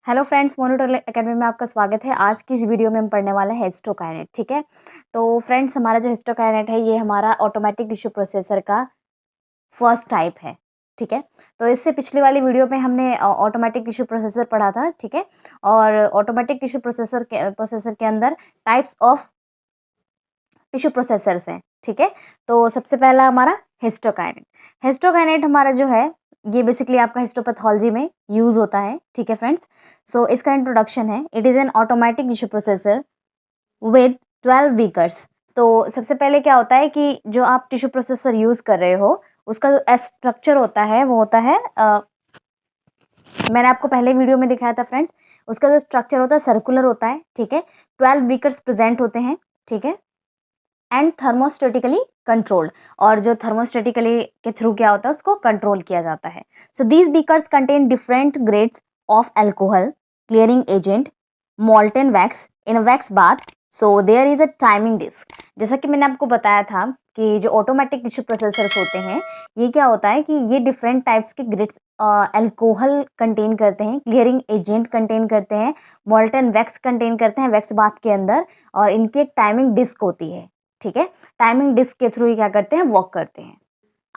Hello friends, मोनोटोल academy में आपका स्वागत है। आज की इस वीडियो में हम पढ़ने वाले हैं हिस्टोकाइनेट। ठीक है, तो फ्रेंड्स हमारा जो हिस्टोकाइनेट है ये हमारा ऑटोमेटिक टिश्यू प्रोसेसर का फर्स्ट टाइप है। ठीक है, तो इससे पिछली वाली वीडियो में हमने ऑटोमेटिक टिश्यू प्रोसेसर पढ़ा था। ठीक है, और ऑटोमेटिक टिश्यू प्रोसेसर के अंदर टाइप्स ऑफ टिश्यू प्रोसेसर्स हैं। ठीक है, तो सबसे पहला हमारा हिस्टोकाइनेट। हिस्टोकाइनेट हमारा जो है ये बेसिकली आपका हिस्टोपैथोलॉजी में यूज होता है। ठीक है फ्रेंड्स, सो इसका इंट्रोडक्शन है, it is an automatic tissue processor with 12 beakers. तो सबसे पहले क्या होता है कि जो आप टिश्यू प्रोसेसर यूज कर रहे हो उसका जो स्ट्रक्चर होता है वो होता है मैंने आपको पहले वीडियो में दिखाया था फ्रेंड्स। उसका जो स्ट्रक्चर होता है सर्कुलर होता है। ठीक है, 12 बीकर्स प्रेजेंट होते हैं। ठीक है, एंड थर्मोस्टेटिकली कंट्रोल्ड, और जो थर्मोस्टेटिकली के थ्रू क्या होता है उसको कंट्रोल किया जाता है। So these beakers contain different grades of alcohol, clearing agent, molten wax in wax bath. So there is a timing disc. जैसा कि मैंने आपको बताया था कि जो ऑटोमेटिक टिश्यू प्रोसेसर्स होते हैं ये क्या होता है कि ये डिफरेंट टाइप्स के ग्रेड्स अल्कोहल कंटेन करते हैं, क्लियरिंग एजेंट कंटेन करते हैं, मॉल्टन वैक्स कंटेन करते हैं वैक्स बाथ के अंदर, और इनकी एक टाइमिंग डिस्क होती है। ठीक है, टाइमिंग डिस्क के थ्रू ही क्या करते हैं, वर्क करते हैं।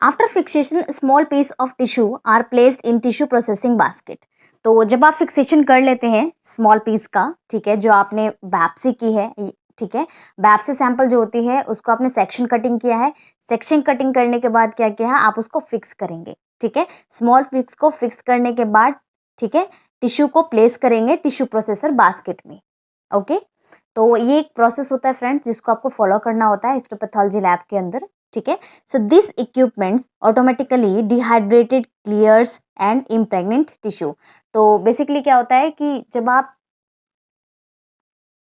After fixation small piece of tissue are placed in tissue processing basket. तो जब आप फिक्सेशन कर लेते हैं स्मॉल पीस का, ठीक है, जो आपने बायोप्सी की है, ठीक है, बायोप्सी सैंपल जो होती है उसको आपने सेक्शन कटिंग किया है। सेक्शन कटिंग करने के बाद क्या किया है, आप उसको फिक्स करेंगे। ठीक है, स्मॉल फिक्स को फिक्स करने के बाद ठीक है टिश्यू को प्लेस करेंगे टिश्यू प्रोसेसर बास्केट में। ओके, तो ये एक प्रोसेस होता है फ्रेंड्स जिसको आपको फॉलो करना होता है हिस्टोपैथोलॉजी लैब के अंदर। ठीक है, so this equipments automatically dehydrated, clears and impregnant tissue. तो बेसिकली क्या होता है कि जब आप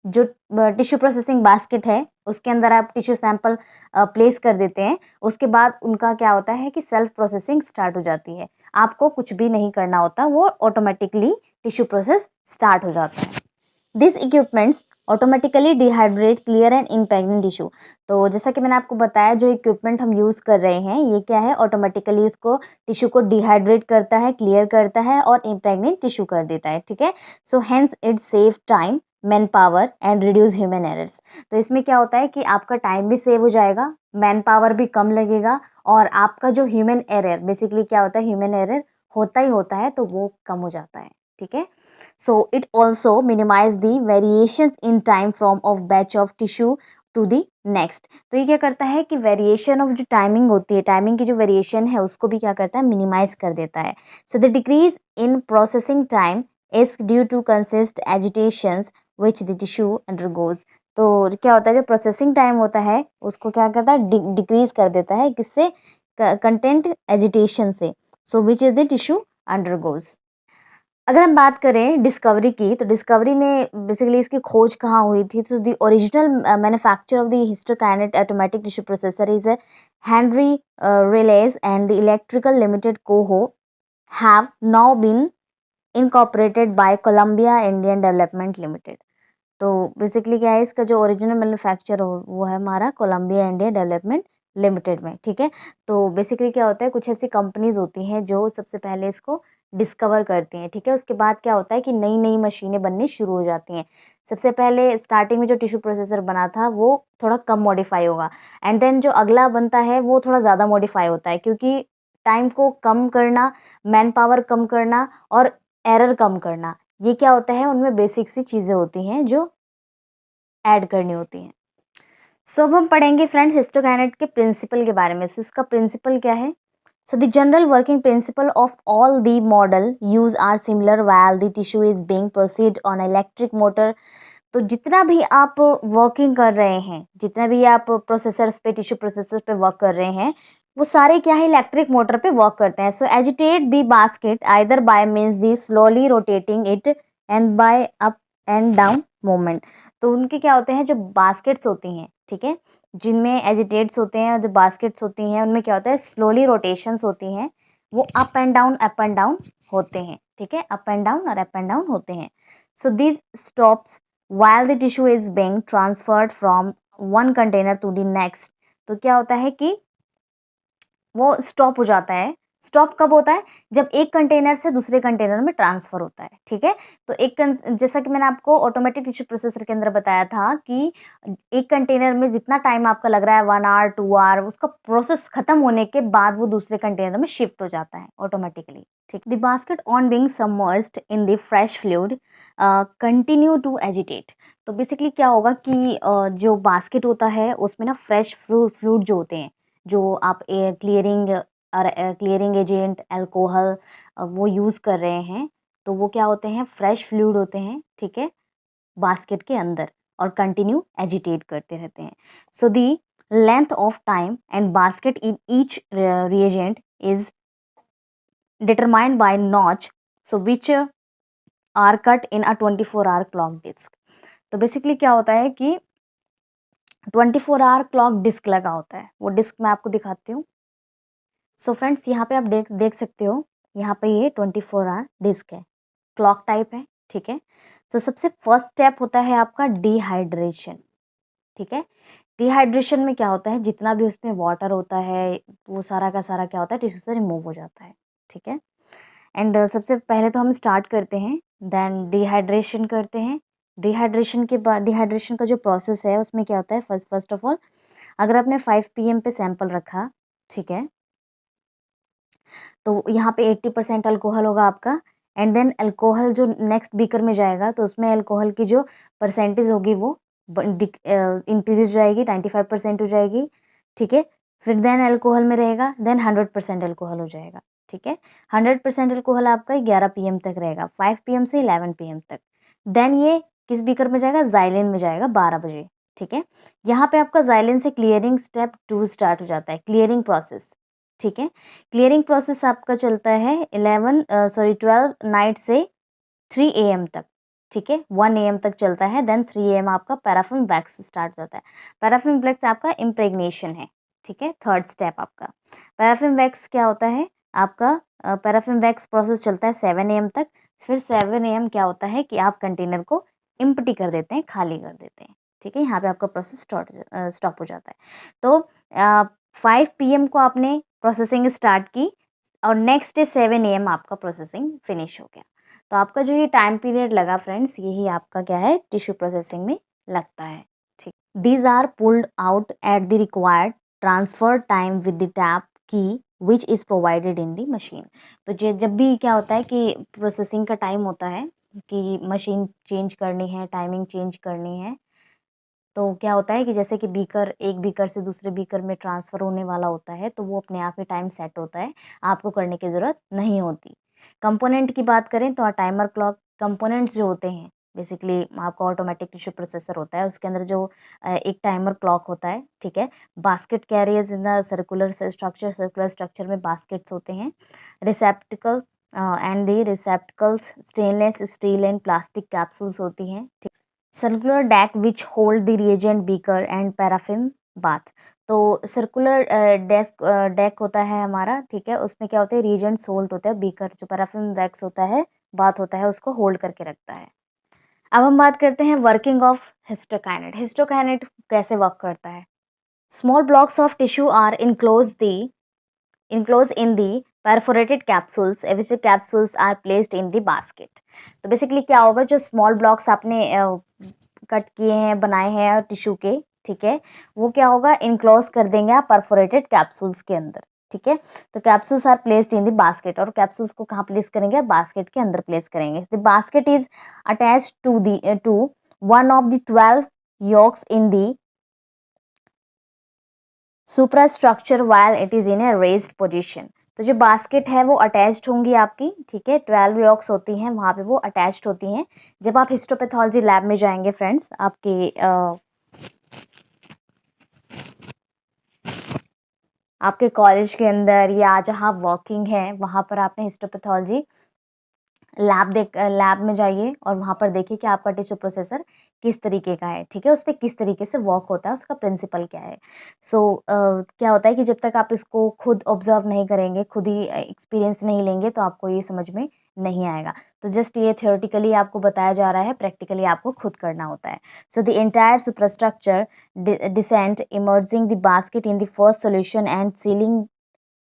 जो टिश्यू प्रोसेसिंग बास्केट है उसके अंदर आप टिश्यू सैंपल प्लेस कर देते हैं, उसके बाद उनका क्या होता है कि सेल्फ प्रोसेसिंग स्टार्ट हो जाती है। आपको कुछ भी नहीं करना होता, वो ऑटोमेटिकली टिश्यू प्रोसेस स्टार्ट हो जाता है। This equipments automatically dehydrate, clear and impregnant tissue. तो जैसा कि मैंने आपको बताया जो इक्विपमेंट हम यूज़ कर रहे हैं ये क्या है, ऑटोमेटिकली इसको टिश्यू को डिहाइड्रेट करता है, क्लियर करता है और इम्प्रेग्नेंट टिश्यू कर देता है। ठीक है, so hence it save time, man power and reduce human errors. तो इसमें क्या होता है कि आपका टाइम भी सेव हो जाएगा, मैन पावर भी कम लगेगा, और आपका जो ह्यूमन एरर, बेसिकली क्या होता है ह्यूमन एरर होता ही होता है तो वो कम हो जाता है। ठीक है, so it also minimize the variations in time from of batch of tissue to the next। तो ये क्या करता है कि वेरिएशन ऑफ जो टाइमिंग होती है, टाइमिंग की जो वेरिएशन है उसको भी क्या करता है, मिनिमाइज कर देता है। So the decrease in processing time is due to consist agitations which the tissue undergoes. तो क्या होता है जो प्रोसेसिंग टाइम होता है उसको क्या करता है, डिक्रीज कर देता है, किससे, कंटेंट एजिटेशन से। So which is the tissue undergoes. अगर हम बात करें डिस्कवरी की, तो डिस्कवरी में बेसिकली इसकी खोज कहाँ हुई थी, तो the original manufacture of the histokinette automatic tissue processor is Henry रिलेज एंड द इलेक्ट्रिकल लिमिटेड कोहो have now been incorporated by Columbia Indian development limited. तो बेसिकली क्या है, इसका जो ओरिजिनल मैन्युफैक्चर हो वो है हमारा कोलंबिया इंडिया डेवलपमेंट लिमिटेड में। ठीक है, तो बेसिकली क्या होता है, कुछ ऐसी कंपनीज होती हैं जो सबसे पहले इसको डिस्कवर करती हैं। ठीक है, उसके बाद क्या होता है कि नई नई मशीनें बननी शुरू हो जाती हैं। सबसे पहले स्टार्टिंग में जो टिश्यू प्रोसेसर बना था वो थोड़ा कम मॉडिफाई होगा, एंड देन जो अगला बनता है वो थोड़ा ज़्यादा मॉडिफाई होता है, क्योंकि टाइम को कम करना, मैन पावर कम करना और एरर कम करना, ये क्या होता है, उनमें बेसिक सी चीज़ें होती हैं जो ऐड करनी होती हैं। सो अब हम पढ़ेंगे फ्रेंड्स हिस्टोकाइनेट के प्रिंसिपल के बारे में। सो इसका प्रिंसिपल क्या है, so the general working principle of all the model use are similar while the tissue is being proceed on electric motor. तो जितना भी आप वर्किंग कर रहे हैं, जितना भी आप प्रोसेसर्स पे, टिश्यू प्रोसेसर पे वर्क कर रहे हैं, वो सारे क्या है, इलेक्ट्रिक मोटर पे वर्क करते हैं। So agitate the basket either by means the slowly rotating it and by up and down movement. तो उनके क्या होते हैं, जो बास्केट्स होती हैं, ठीक है, जिनमें एजिटेट्स होते हैं, जो बास्केट्स होती हैं उनमें क्या होता है, स्लोली रोटेशंस होती हैं, वो अप एंड डाउन होते हैं। ठीक है, अप एंड डाउन और अप एंड डाउन होते हैं। So this stops while the tissue is being transferred from one container to the next। तो क्या होता है कि वो स्टॉप हो जाता है, स्टॉप कब होता है? जब एक कंटेनर से दूसरे कंटेनर में ट्रांसफ़र होता है, ठीक है? तो जैसा कि मैंने आपको ऑटोमेटिक टिश्यू प्रोसेसर के अंदर बताया था कि एक कंटेनर में जितना टाइम आपका लग रहा है 1 आवर, 2 आवर, उसका प्रोसेस खत्म होने के बाद वो दूसरे कंटेनर में शिफ्ट हो जाता है ऑटोमेटिकली, ठीक। The basket on being submerged in the fresh fluid continue to agitate. तो बेसिकली क्या होगा कि जो बास्केट होता है उसमें ना फ्रेश फ्लूइड जो होते हैं, जो आप एयर क्लियरिंग और क्लियरिंग एजेंट, अल्कोहल वो यूज़ कर रहे हैं, तो वो क्या होते हैं? फ्रेश फ्लूइड होते हैं, ठीक है? बास्केट के अंदर और कंटिन्यू एजिटेट करते रहते हैं। So the length of time and basket in each reagent is determined by notch, so which are cut in a 24-hour clock disk. तो बेसिकली क्या होता है कि 24 आवर क्लॉक डिस्क लगा होता है। वो डिस्क मैं आपको दिखाती हूँ। सो फ्रेंड्स, यहाँ पे आप देख सकते हो, यहाँ पे ये 24 आवर डिस्क है, क्लॉक टाइप है, ठीक है। तो सबसे फर्स्ट स्टेप होता है आपका डिहाइड्रेशन, ठीक है। डिहाइड्रेशन में क्या होता है? जितना भी उसमें वाटर होता है वो सारा का सारा क्या होता है? टिश्यू से रिमूव हो जाता है, ठीक है। एंड सबसे पहले तो हम स्टार्ट करते हैं, देन डिहाइड्रेशन करते हैं। डिहाइड्रेशन के बाद डिहाइड्रेशन का जो प्रोसेस है उसमें क्या होता है? फर्स्ट ऑफ ऑल, अगर आपने 5 पीएम पे सैंपल रखा, ठीक है, तो यहाँ पे 80% अल्कोहल होगा आपका। एंड देन अल्कोहल जो नेक्स्ट बीकर में जाएगा तो उसमें अल्कोहल की जो परसेंटेज होगी वो इंक्रीज हो जाएगी, 95% हो जाएगी, ठीक है। फिर देन अल्कोहल में रहेगा, देन 100% अल्कोहल हो जाएगा, ठीक है। 100% अल्कोहल आपका 11 पीएम तक रहेगा, 5 पीएम से 11 पीएम तक। देन ये किस बीकर में जाएगा? ज़ाइलिन में जाएगा 12 बजे, ठीक है। यहाँ पे आपका ज़ाइलिन से क्लियरिंग स्टेप 2 स्टार्ट हो जाता है, क्लियरिंग प्रोसेस, ठीक है। क्लियरिंग प्रोसेस आपका चलता है 12 नाइट से 3 एएम तक, ठीक है। 1 एएम तक चलता है, देन 3 एएम आपका पैराफिन वैक्स स्टार्ट होता है। पैराफिन वैक्स आपका इम्प्रेग्नेशन है, ठीक है, थर्ड स्टेप आपका। पैराफिन वैक्स क्या होता है आपका? पैराफिन वैक्स प्रोसेस चलता है 7 एएम तक। फिर 7 एएम क्या होता है कि आप कंटेनर को एम्प्टी कर देते हैं, खाली कर देते हैं, ठीक है। यहाँ पे आपका प्रोसेस स्टॉप हो जाता है। तो 5 पीएम को आपने प्रोसेसिंग स्टार्ट की और नेक्स्ट डे 7 एएम आपका प्रोसेसिंग फिनिश हो गया। तो आपका जो ये टाइम पीरियड लगा फ्रेंड्स, यही आपका क्या है? टिश्यू प्रोसेसिंग में लगता है, ठीक। These are pulled out at the required transfer time with the tap key which is provided in the machine. तो जब भी क्या होता है कि प्रोसेसिंग का टाइम होता है कि मशीन चेंज करनी है, टाइमिंग चेंज करनी है, तो क्या होता है कि जैसे कि एक बीकर से दूसरे बीकर में ट्रांसफ़र होने वाला होता है, तो वो अपने आप ही टाइम सेट होता है, आपको करने की ज़रूरत नहीं होती। कंपोनेंट की बात करें तो टाइमर क्लॉक कंपोनेंट्स जो होते हैं, बेसिकली आपका ऑटोमेटिक टिश्यू प्रोसेसर होता है, उसके अंदर जो एक टाइमर क्लॉक होता है, ठीक है। Basket carriers in the circular structure में बास्केट्स होते हैं। रिसेप्टिकल and the receptacles stainless steel and plastic capsules होती हैं, ठीक। Circular deck which hold the reagent beaker and paraffin bath. तो सर्कुलर डेक होता है हमारा, ठीक है। उसमें क्या होता है? रिएजेंट्स होल्ड होता है, बीकर जो पैराफिन वैक्स होता है, बाथ होता है, उसको होल्ड करके रखता है। अब हम बात करते हैं वर्किंग ऑफ हिस्टोकाइनेट। हिस्टोकाइनेट कैसे वर्क करता है? Small blocks of tissue are enclosed in the perforated capsules which the capsules are placed in the basket। तो बेसिकली क्या होगा? जो स्मॉल ब्लॉक्स आपने कट किए हैं, बनाए हैं टिश्यू के, ठीक है, वो क्या होगा? इनक्लोज कर देंगे आप परफोरेटेड कैप्सूल्स के अंदर, ठीक है। तो capsules are placed in the basket, और कैप्सूल्स को कहाँ प्लेस करेंगे? बास्केट के अंदर प्लेस करेंगे। The basket is attached to one of the 12 yolks in the superstructure while it is in a raised position. तो जो बास्केट है वो अटैच्ड होंगी आपकी, ठीक है। 12 यॉक्स होती हैं, वहाँ पे वो अटैच्ड होती हैं। जब आप हिस्टोपैथोलॉजी लैब में जाएंगे फ्रेंड्स, आपके कॉलेज के अंदर या जहाँ वर्किंग है, वहाँ पर आपने हिस्टोपैथोलॉजी लैब में जाइए और वहाँ पर देखिए कि आपका टिश्यू प्रोसेसर किस तरीके का है, ठीक है, उस पे किस तरीके से वर्क होता है, उसका प्रिंसिपल क्या है। सो क्या होता है कि जब तक आप इसको खुद ऑब्जर्व नहीं करेंगे, खुद ही एक्सपीरियंस नहीं लेंगे, तो आपको ये समझ में नहीं आएगा। तो जस्ट ये थियोरेटिकली आपको बताया जा रहा है, प्रैक्टिकली आपको खुद करना होता है। So the entire superstructure descent emerging the basket in the first solution and sealing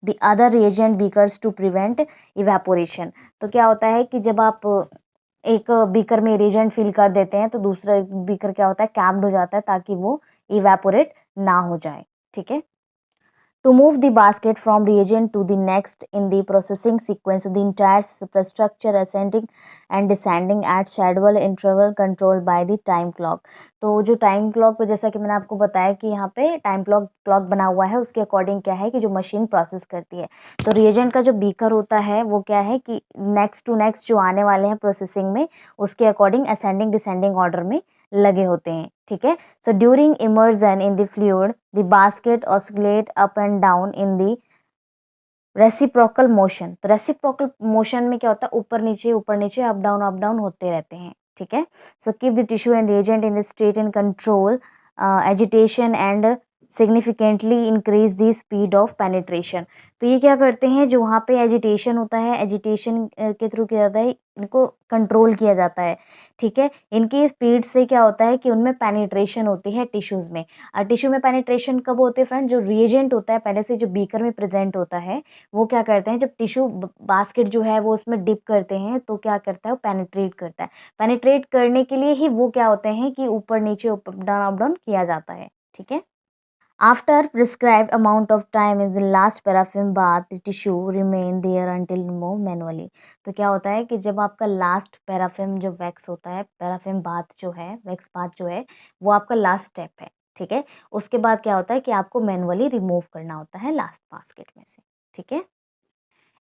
the other reagent beakers to prevent evaporation. तो क्या होता है कि जब आप एक बीकर में रिएजेंट फिल कर देते हैं तो दूसरा बीकर क्या होता है, कैप्ड हो जाता है ताकि वो इवेपोरेट ना हो जाए, ठीक है। To move the basket from reagent to the next in the processing sequence, the entire superstructure ascending and descending at scheduled interval controlled by the time clock। तो जो टाइम क्लॉक, जैसा कि मैंने आपको बताया कि यहाँ पे टाइम क्लॉक बना हुआ है, उसके अकॉर्डिंग क्या है कि जो मशीन प्रोसेस करती है। तो रिएजेंट का जो बीकर होता है वो क्या है कि नेक्स्ट टू नेक्स्ट जो आने वाले हैं प्रोसेसिंग में, उसके अकॉर्डिंग असेंडिंग डिसेंडिंग ऑर्डर में लगे होते हैं, ठीक है। So during immersion in the fluid, the basket oscillate up and down in the reciprocal motion। तो reciprocal motion में क्या होता है, ऊपर नीचे अप डाउन होते रहते हैं, ठीक है। So keep the tissue and reagent in the state and control agitation and significantly increase the speed of penetration। तो ये क्या करते हैं, जो वहाँ पे एजिटेशन होता है, एजिटेशन के थ्रू किया जाता है, इनको कंट्रोल किया जाता है, ठीक है। इनकी स्पीड से क्या होता है कि उनमें पेनिट्रेशन होती है टिश्यूज़ में। और टिश्यू में पेनिट्रेशन कब होते हैं फ्रेंड, जो रिएजेंट होता है पहले से जो बीकर में प्रेजेंट होता है, वो क्या करते हैं, जब टिश्यू बास्केट जो है वो उसमें डिप करते हैं तो क्या करता है, वो पेनिट्रेट करता है। पेनिट्रेट करने के लिए ही वो क्या होते हैं कि ऊपर नीचे अप डाउन किया जाता है, ठीक है। After prescribed amount of time in the last paraffin bath, the tissue remain there until removed manually। तो क्या होता है कि जब आपका लास्ट पैराफिन जो वैक्स होता है, पैराफिन बाथ जो है, वैक्स बाथ जो है, वो आपका लास्ट स्टेप है, ठीक है। उसके बाद क्या होता है कि आपको मैनुअली रिमूव करना होता है लास्ट बास्केट में से, ठीक है।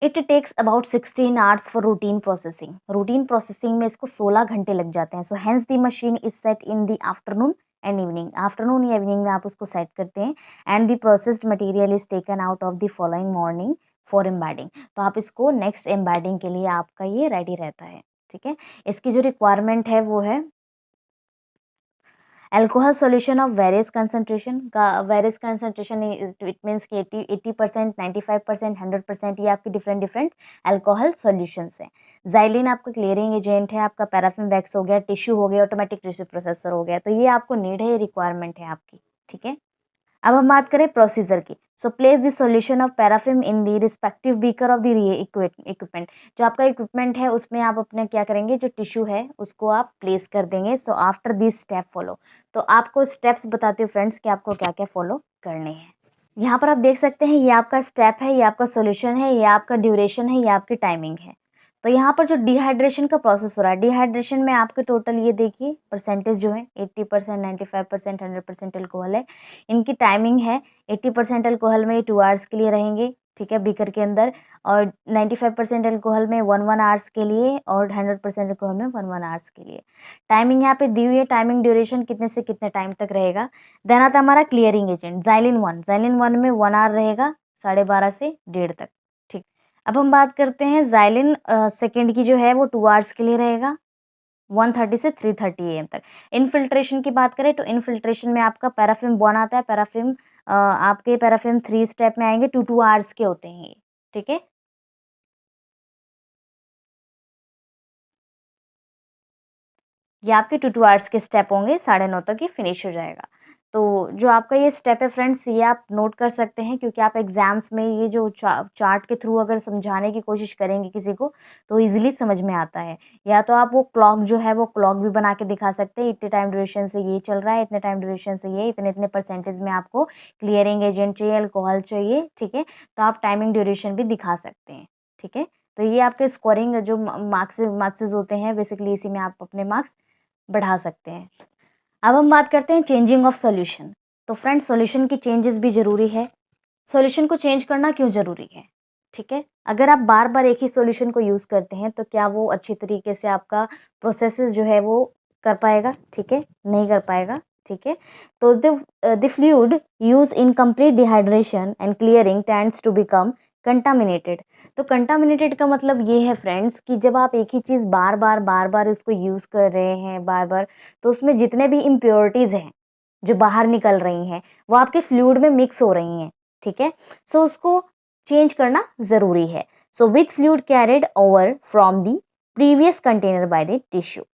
It takes about 16 hours for routine processing. Routine processing में इसको 16 घंटे लग जाते हैं। So hence the machine is set in the afternoon and evening. Afternoon या इवनिंग में आप उसको सेट करते हैं and the processed material is taken out of the following morning for embedding. तो आप इसको नेक्स्ट एम्बेडिंग के लिए आपका ये रेडी रहता है, ठीक है। इसकी जो रिक्वायरमेंट है वो है alcohol solution of various concentration का। वेरियस कंसंट्रेशन इट मीन्स कि 80%, 95%, 100%, ये आपके डिफरेंट अल्कोहल सॉल्यूशंस हैं। ज़ाइलिन आपका क्लियरिंग एजेंट है, आपका पैराफिन वैक्स हो गया, टिश्यू हो गया, ऑटोमेटिक टिश्यू प्रोसेसर हो गया। तो ये आपको नीड है, ये रिक्वायरमेंट है आपकी, ठीक है। अब हम बात करें प्रोसीजर की। So place the solution of paraffin in the respective beaker of the equipment. जो आपका इक्विपमेंट है उसमें आप अपने क्या करेंगे, जो टिश्यू है उसको आप प्लेस कर देंगे। So after this step follow. तो आपको स्टेप्स बताती हूँ फ्रेंड्स कि आपको क्या क्या फॉलो करने हैं। यहाँ पर आप देख सकते हैं ये आपका स्टेप है, ये आपका सॉल्यूशन है, ये आपका ड्यूरेशन है, ये आपकी टाइमिंग है। तो यहाँ पर जो डिहाइड्रेशन का प्रोसेस हो रहा है, डिहाइड्रेशन में आपके टोटल ये देखिए परसेंटेज जो है 80%, 95%, 100% अल्कोहल है। इनकी टाइमिंग है 80% अल्कोहल में 2 आवर्स के लिए रहेंगे, ठीक है, बीकर के अंदर। और 95% अल्कोहल में 1 आवर्स के लिए और 100% अल्कोहल में 1 आवर्स के लिए। टाइमिंग यहाँ पे दी हुई है, टाइमिंग ड्यूरेशन कितने से कितने टाइम तक रहेगा। देन आता हमारा क्लियरिंग एजेंट ज़ाइलिन 1 में 1 आवर रहेगा, 12:30 से 1:30 तक, ठीक। अब हम बात करते हैं ज़ाइलिन सेकंड की जो है वो 2 आवर्स के लिए रहेगा, 1:30 से 3:30 AM तक। इनफिल्ट्रेशन की बात करें तो इनफिल्ट्रेशन में आपका पैराफिन 1 आता है, आपके पैराफिन 3 स्टेप में आएंगे, 2 आवर्स के होते हैं ये, ठीक है। ये आपके 2 आवर्स के स्टेप होंगे, 9:30 तक ये फिनिश हो जाएगा। तो जो आपका ये स्टेप है फ्रेंड्स, ये आप नोट कर सकते हैं क्योंकि आप एग्ज़ाम्स में ये जो चार्ट के थ्रू अगर समझाने की कोशिश करेंगे किसी को तो ईज़िली समझ में आता है। या तो आप वो क्लॉक जो है वो क्लॉक भी बना के दिखा सकते हैं, इतने टाइम ड्यूरेशन से ये चल रहा है, इतने टाइम ड्यूरेशन से ये, इतने-इतने परसेंटेज में आपको क्लियरिंग एजेंट चाहिए, अल्कोहल चाहिए, ठीक है। तो आप टाइमिंग ड्यूरेशन भी दिखा सकते हैं, ठीक है। तो ये आपके स्कोरिंग जो मार्क्सेस होते हैं बेसिकली इसी में आप अपने मार्क्स बढ़ा सकते हैं। अब हम बात करते हैं चेंजिंग ऑफ सॉल्यूशन। तो फ्रेंड्स सॉल्यूशन की चेंजेस भी ज़रूरी है। सॉल्यूशन को चेंज करना क्यों ज़रूरी है? ठीक है? अगर आप बार-बार एक ही सॉल्यूशन को यूज़ करते हैं तो क्या वो अच्छी तरीके से आपका प्रोसेसेस जो है वो कर पाएगा? ठीक है? नहीं कर पाएगा, ठीक है? तो the fluid use in complete dehydration and clearing tends to become contaminated. तो कंटामिनेटेड का मतलब ये है फ्रेंड्स कि जब आप एक ही चीज़ बार-बार उसको यूज़ कर रहे हैं बार-बार, तो उसमें जितने भी इम्प्योरिटीज़ हैं, जो बाहर निकल रही हैं, वो आपके फ्लूइड में मिक्स हो रही हैं, ठीक है? सो उसको चेंज करना ज़रूरी है। So with fluid carried over from the previous container by the tissue.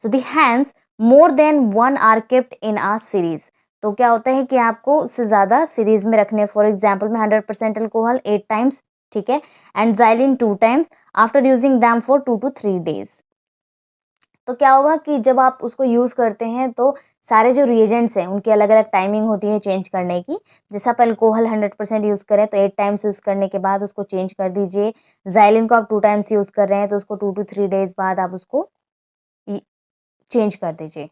So the hands more than 1 are kept in a series. तो क्या होता है कि आपको उससे ज़्यादा सीरीज़ में रखने, फॉर एग्जांपल में 100% अल्कोहल 8 टाइम्स, ठीक है, and xylene 2 times after using them for 2 to 3 days. तो क्या होगा कि जब आप उसको यूज़ करते हैं तो सारे जो रिएजेंट्स हैं उनकी अलग-अलग टाइमिंग होती है चेंज करने की। जैसे आप अल्कोहल 100% यूज़ करें तो 8 टाइम्स यूज़ करने के बाद उसको चेंज कर दीजिए। ज़ाइलिन को आप 2 टाइम्स यूज़ कर रहे हैं तो उसको 2 टू 3 डेज़ बाद आप उसको इ चेंज कर दीजिए।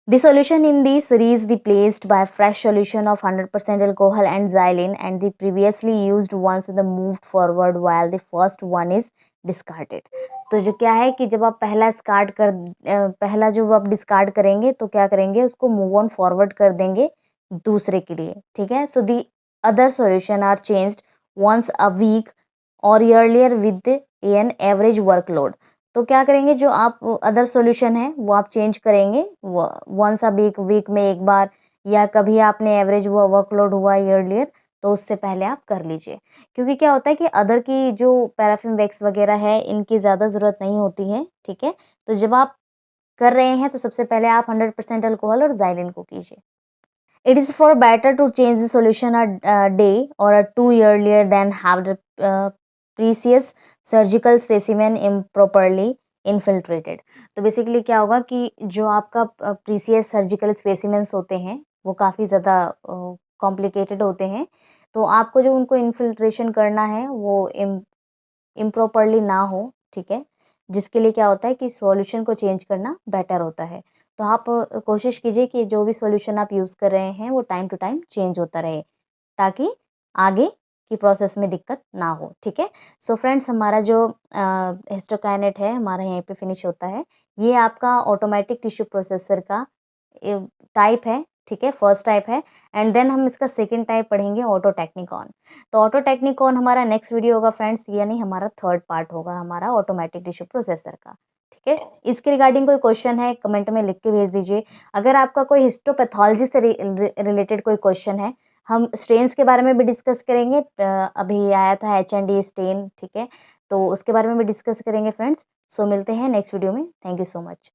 The solution in the series replaced by fresh solution of 100% alcohol and xylene, and the previously used ones the moved forward while the first one is discarded. तो जो क्या है कि जब आप पहला जो आप डिस्कार्ड करेंगे तो क्या करेंगे, उसको मूव ऑन फॉरवर्ड कर देंगे दूसरे के लिए, ठीक है। So the other solution are changed once a week or earlier with an average workload. तो क्या करेंगे, जो आप अदर सॉल्यूशन है वो आप चेंज करेंगे वंस अ वीक में एक बार, या कभी आपने एवरेज वर्कलोड हुआ ईयरलियर तो उससे पहले आप कर लीजिए। क्योंकि क्या होता है कि अदर की जो पैराफिन वैक्स वगैरह है इनकी ज़्यादा ज़रूरत नहीं होती है, ठीक है। तो जब आप कर रहे हैं तो सबसे पहले आप 100% अल्कोहल और ज़ाइलिन को कीजिए। It is for better to change the solution a day or a 2 earlier than have the precious surgical specimen improperly infiltrated. तो बेसिकली क्या होगा कि जो आपका प्रीसियस सर्जिकल स्पेसिमेंस होते हैं वो काफ़ी ज़्यादा कॉम्प्लिकेटेड होते हैं, तो आपको जो उनको इन्फिल्ट्रेशन करना है वो इम्प्रॉपरली ना हो, ठीक है? जिसके लिए क्या होता है कि सॉल्यूशन को चेंज करना बेटर होता है। तो आप कोशिश कीजिए कि जो भी सॉल्यूशन आप यूज़ कर रहे हैं वो टाइम टू टाइम चेंज होता रहे, ताकि आगे की प्रोसेस में दिक्कत ना हो, ठीक है? सो फ्रेंड्स, हमारा जो हिस्टोकाइनेट है हमारा यहीं पे फिनिश होता है। ये आपका ऑटोमेटिक टिश्यू प्रोसेसर का ए टाइप है, ठीक है? फर्स्ट टाइप है, एंड देन हम इसका सेकंड टाइप पढ़ेंगे ऑटो टेक्निकॉन। तो ऑटो टेक्निकॉन हमारा नेक्स्ट वीडियो होगा फ्रेंड्स, यानी हमारा थर्ड पार्ट होगा हमारा ऑटोमेटिक टिश्यू प्रोसेसर का, ठीक है। इसके रिगार्डिंग कोई क्वेश्चन है कमेंट में लिख के भेज दीजिए। अगर आपका कोई हिस्टोपैथोलॉजी से रिलेटेड कोई क्वेश्चन है, हम स्टेन्स के बारे में भी डिस्कस करेंगे। अभी आया था एच&डी स्टेन, ठीक है, तो उसके बारे में भी डिस्कस करेंगे फ्रेंड्स। सो मिलते हैं नेक्स्ट वीडियो में। Thank you so much.